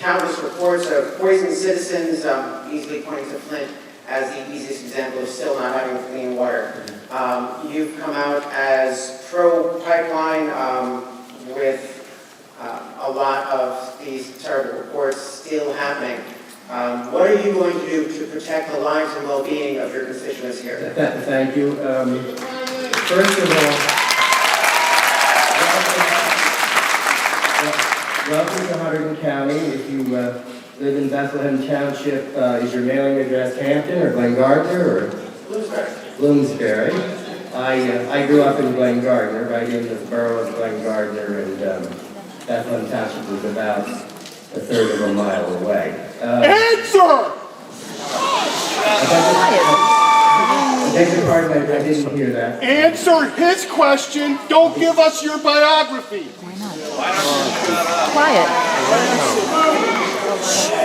countless reports of poisoned citizens, easily pointing to Flint as the easiest example of still not having clean water. You've come out as pro-pipeline with a lot of these terrible reports still happening. What are you going to do to protect the lives and well-being of your constituents here? Thank you. First of all, welcome to Hunterdon County. If you live in Bethlehem Township, is your mailing address Hampton or Glen Gardner or Bloomsbury? I grew up in Glen Gardner, right in the borough of Glen Gardner, and Bethlehem Township was about a third of a mile away. Answer! I beg your pardon, I didn't hear that. Answer his question. Don't give us your biography. Quiet.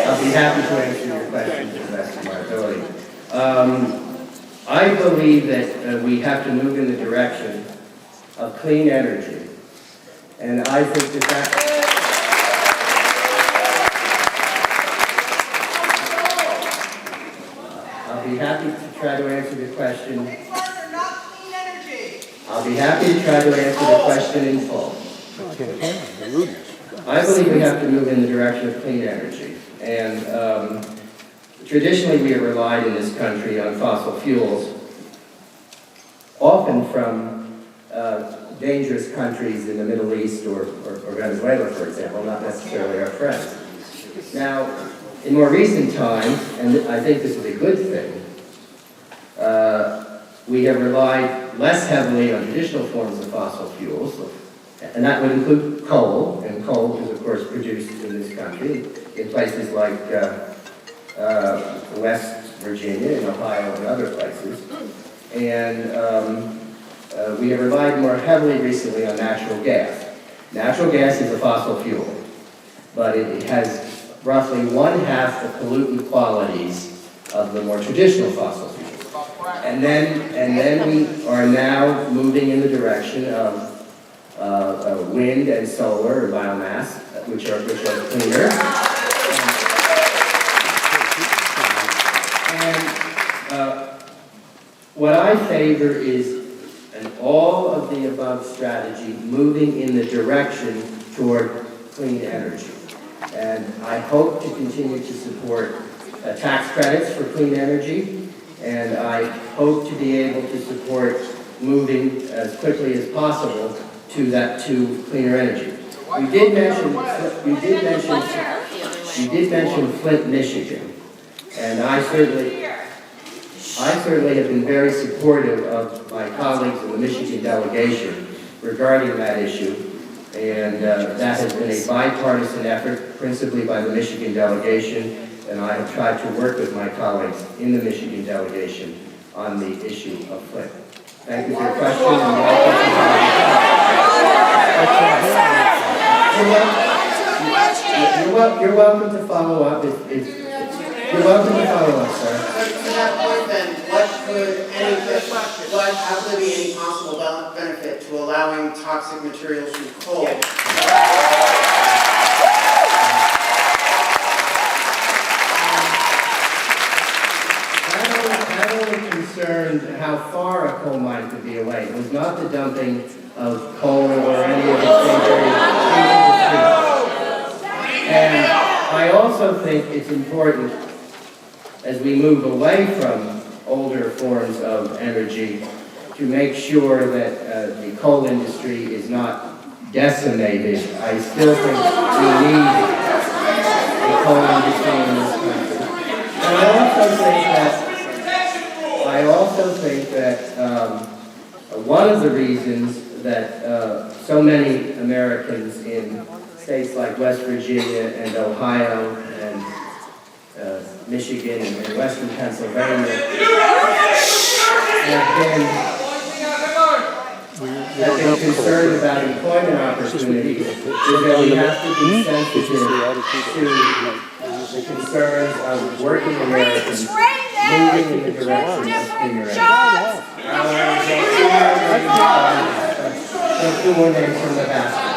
I'll be happy to answer your question to the best of my ability. I believe that we have to move in the direction of clean energy. And I think that I'll be happy to try to answer the question. I'll be happy to try to answer the question in full. I believe we have to move in the direction of clean energy. And traditionally we have relied in this country on fossil fuels, often from dangerous countries in the Middle East or Venezuela, for example, not necessarily our friends. Now, in more recent times, and I think this is a good thing, we have relied less heavily on traditional forms of fossil fuels, and that would include coal, and coal is of course produced in this country, in places like West Virginia and Ohio and other places. And we have relied more heavily recently on natural gas. Natural gas is a fossil fuel, but it has roughly 1/2 the pollutant qualities of the more traditional fossil fuels. And then we are now moving in the direction of wind and solar or biomass, which are cleaner. And what I favor is an all of the above strategy moving in the direction toward clean energy. And I hope to continue to support tax credits for clean energy, and I hope to be able to support moving as quickly as possible to cleaner energy. You did mention Flint, Michigan, and I certainly have been very supportive of my colleagues in the Michigan delegation regarding that issue, and that has been a bipartisan effort, principally by the Michigan delegation, and I have tried to work with my colleagues in the Michigan delegation on the issue of Flint. Thank you for your question. You're welcome to follow up. You're welcome to follow up, sir. To that point then, how could there be any possible benefit to allowing toxic materials from coal? That only concerned how far a coal mine could be away. It was not the dumping of coal or any of the things. And I also think it's important, as we move away from older forms of energy, to make sure that the coal industry is not decimated. I still think we need the coal industry in this country. And I also think that one of the reasons that so many Americans in states like West Virginia and Ohio and Michigan and Western Pennsylvania have been concerned about employment opportunities, is that we have to be sensitive to the concerns of working Americans moving in the direction of cleaner energy. Two more names from the back.